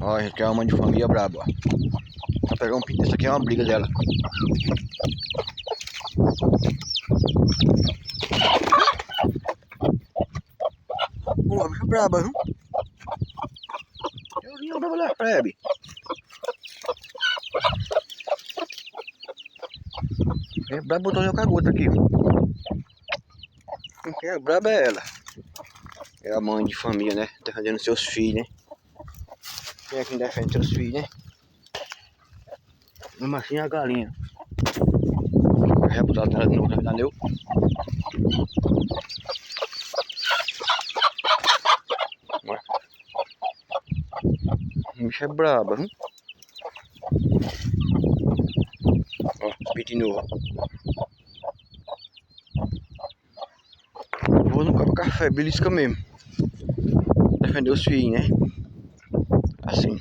Ó, gente, que é uma mãe de família braba, ó. Pra pegar um pinto, essa aqui é uma briga dela. Pô, bicha braba, viu? Eu vinha braba da febre. É braba, botou meu cagoto aqui. Quem é braba é ela. É a mãe de família, né? Defendendo seus filhos, né? Quem é quem defende seus filhos, né? Uma assim é a galinha. Rebutado nela de novo, né? Entendeu? A bicha é braba, viu? Ó, pitinou. Vou no copo café, belisca mesmo. Defender os filhos, né? Assim.